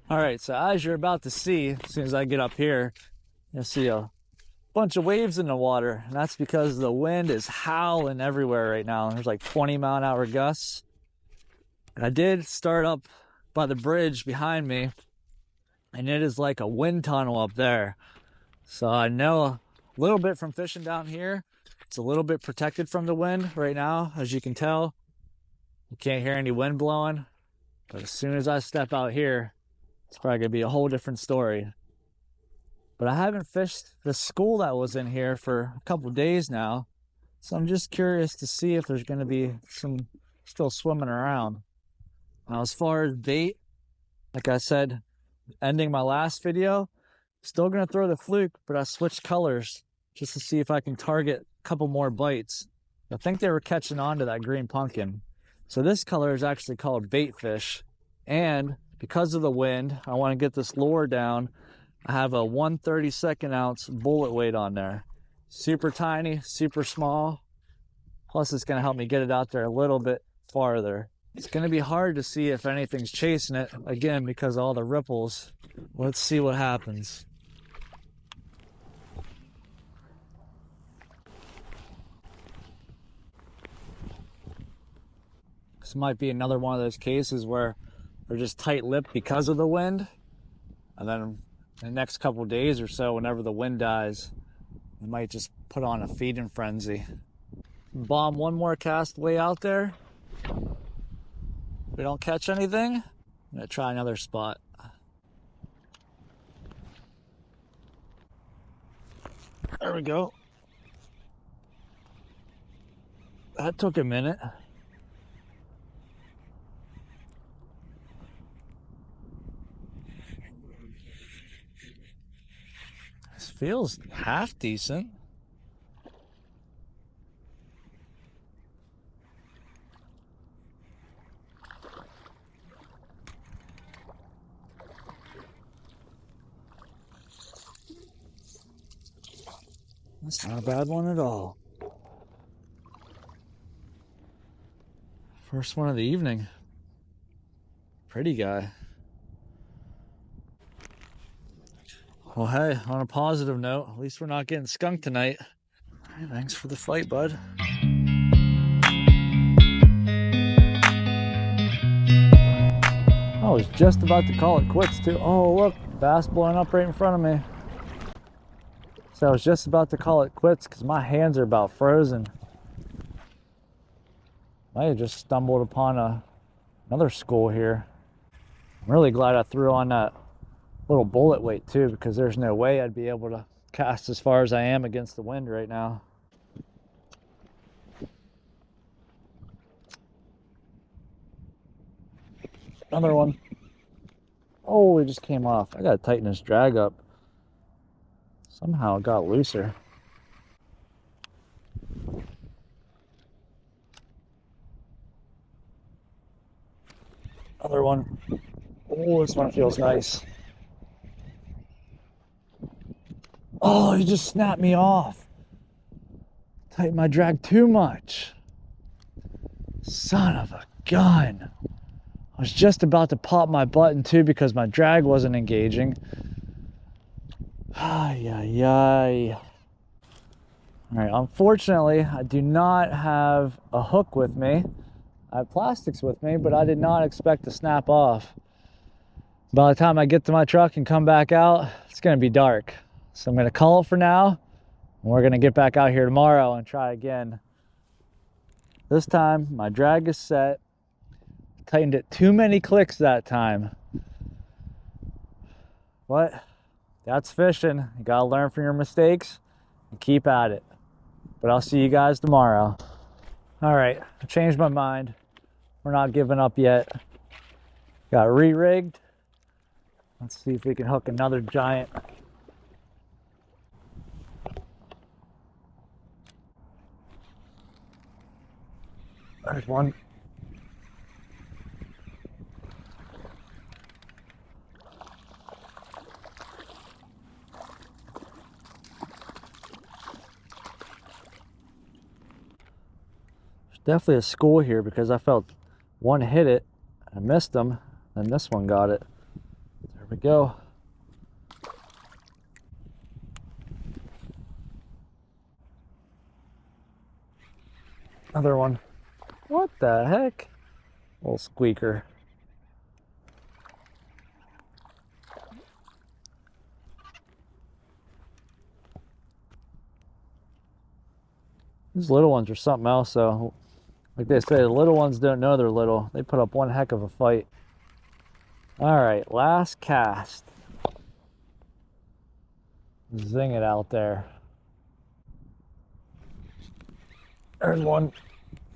All right, so as you're about to see, as soon as I get up here, you'll see a bunch of waves in the water, and that's because the wind is howling everywhere right now. There's like 20-mile-an-hour gusts. And I did start up by the bridge behind me, and it is like a wind tunnel up there. So I know a little bit from fishing down here. It's a little bit protected from the wind right now, as you can tell. You can't hear any wind blowing, but as soon as I step out here, it's probably gonna be a whole different story. But I haven't fished the school that was in here for a couple days now, so I'm just curious to see if there's gonna be some still swimming around. Now, as far as bait, like I said, ending my last video, still gonna throw the Fluke, but I switched colors just to see if I can target a couple more bites. I think they were catching on to that green pumpkin. So this color is actually called bait fish. And because of the wind, I want to get this lure down. I have a 1/32 ounce bullet weight on there. Super tiny, super small. Plus it's gonna help me get it out there a little bit farther. It's gonna be hard to see if anything's chasing it, again, because of all the ripples. Let's see what happens. This might be another one of those cases where they're just tight-lipped because of the wind. And then in the next couple days or so, whenever the wind dies, we might just put on a feeding frenzy. Bomb one more cast way out there. If we don't catch anything, I'm gonna try another spot. There we go. That took a minute. This feels half decent. That's not a bad one at all. First one of the evening. Pretty guy. Well, hey, on a positive note, at least we're not getting skunked tonight. All right, thanks for the fight, bud. I was just about to call it quits too. Oh, look, bass blowing up right in front of me. So I was just about to call it quits because my hands are about frozen. I had just stumbled upon another school here. I'm really glad I threw on that little bullet weight too, because there's no way I'd be able to cast as far as I am against the wind right now. Another one. Oh, it just came off. I gotta tighten this drag up. Somehow it got looser. Another one. Oh, this one feels nice. Oh, he just snapped me off. Tightened my drag too much. Son of a gun. I was just about to pop my button too because my drag wasn't engaging. Ay, ay, ay. All right, unfortunately, I do not have a hook with me. I have plastics with me, but I did not expect to snap off. By the time I get to my truck and come back out, it's gonna be dark. So I'm gonna call it for now, and we're gonna get back out here tomorrow and try again. This time, my drag is set. Tightened it too many clicks that time. But that's fishing. You gotta learn from your mistakes and keep at it. But I'll see you guys tomorrow. All right, I changed my mind. We're not giving up yet. Got re-rigged. Let's see if we can hook another giant. There's one. There's definitely a school here because I felt one hit it, I missed them, and this one got it. we go. Another one. What the heck? Little squeaker. These little ones are something else, though. Like they say, the little ones don't know they're little. They put up one heck of a fight. All right, last cast. Zing it out there. There's one.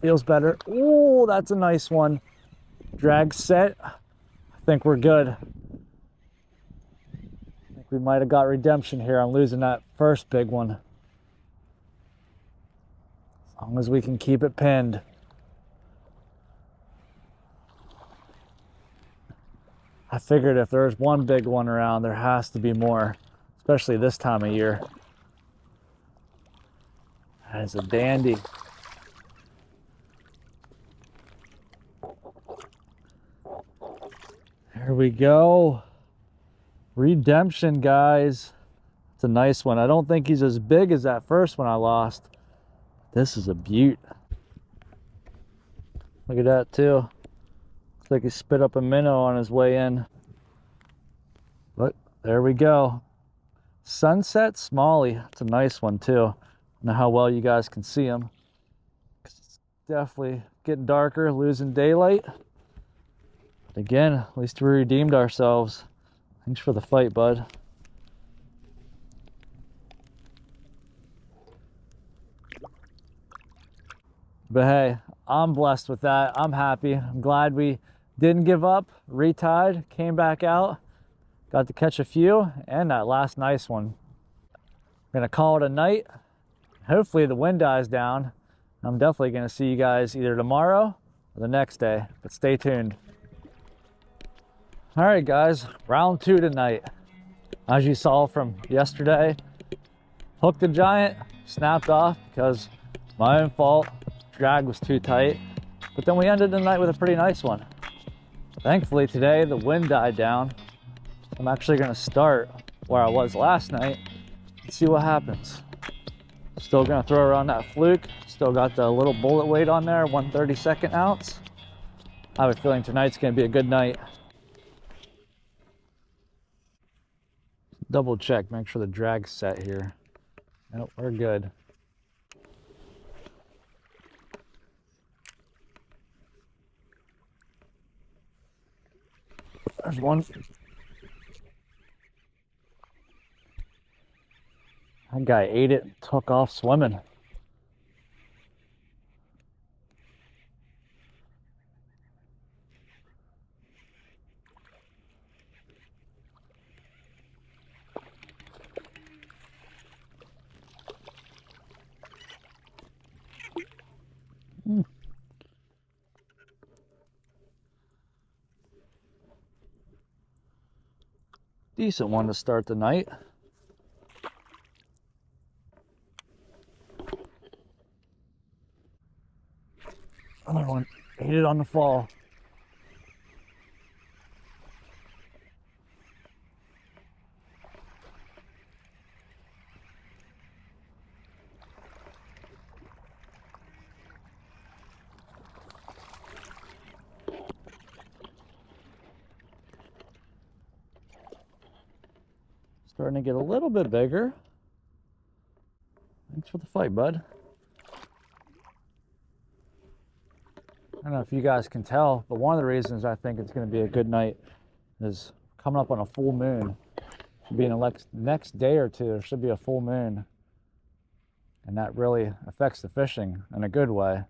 Feels better. Oh, that's a nice one. Drag set. I think we're good. I think we might have got redemption here on losing that first big one. As long as we can keep it pinned. I figured if there's one big one around, there has to be more, especially this time of year. That is a dandy. There we go. Redemption, guys. It's a nice one. I don't think he's as big as that first one I lost. This is a beaut. Look at that too. Looks like he spit up a minnow on his way in. But there we go. Sunset Smallie. It's a nice one too. I don't know how well you guys can see him. It's definitely getting darker, losing daylight. But again, at least we redeemed ourselves. Thanks for the fight, bud. But hey, I'm blessed with that. I'm happy. I'm glad we didn't give up, retied, came back out, got to catch a few, and that last nice one. I'm gonna call it a night. Hopefully the wind dies down. I'm definitely gonna see you guys either tomorrow or the next day, but stay tuned. All right, guys, round 2 tonight. As you saw from yesterday, hooked the giant, snapped off because it's my own fault. Drag was too tight, but then we ended the night with a pretty nice one. Thankfully today the wind died down. I'm actually going to start where I was last night and see what happens. Still going to throw around that Fluke. Still got the little bullet weight on there, 1/32 ounce. I have a feeling tonight's going to be a good night. Double check, make sure the drag's set here. Nope, we're good. There's one. That guy ate it and took off swimming. Decent one to start the night. Another one ate it on the fall. Starting to get a little bit bigger. Thanks for the fight, bud. I don't know if you guys can tell, but one of the reasons I think it's going to be a good night is coming up on a full moon. Should be in the next day or two, there should be a full moon. And that really affects the fishing in a good way.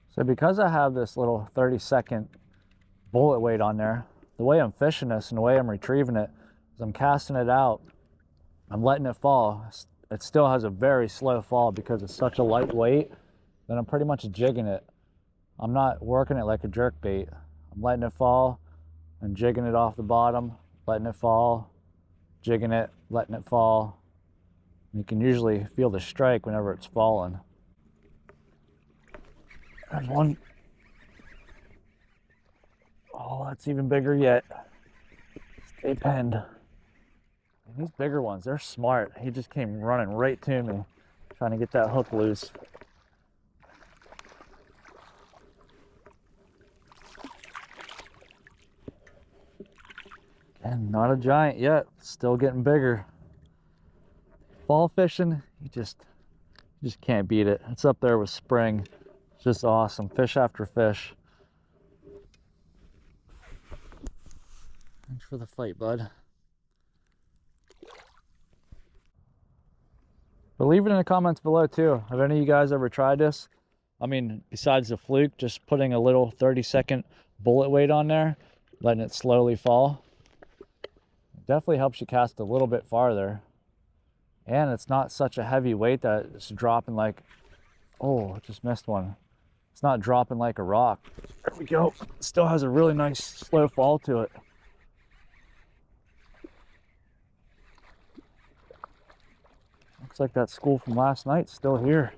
So because I have this little 30-second bullet weight on there, the way I'm fishing this and the way I'm retrieving it is I'm casting it out, I'm letting it fall. It still has a very slow fall because it's such a light weight that I'm pretty much jigging it. I'm not working it like a jerk bait. I'm letting it fall and jigging it off the bottom, letting it fall, jigging it, letting it fall. You can usually feel the strike whenever it's falling. There's one. Oh, that's even bigger yet. They pinned. And these bigger ones, they're smart. He just came running right to me, trying to get that hook loose. And not a giant yet, still getting bigger. Fall fishing, you just can't beat it. It's up there with spring. It's just awesome, fish after fish. Thanks for the fight, bud. But leave it in the comments below too. Have any of you guys ever tried this? I mean, besides the Fluke, just putting a little 30-second bullet weight on there, letting it slowly fall. It definitely helps you cast a little bit farther. And it's not such a heavy weight that it's dropping like, oh, I just missed one. It's not dropping like a rock. There we go. It still has a really nice slow fall to it. Looks like that school from last night's still here.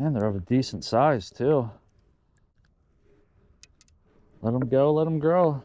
And they're of a decent size too. Let them go, let them grow.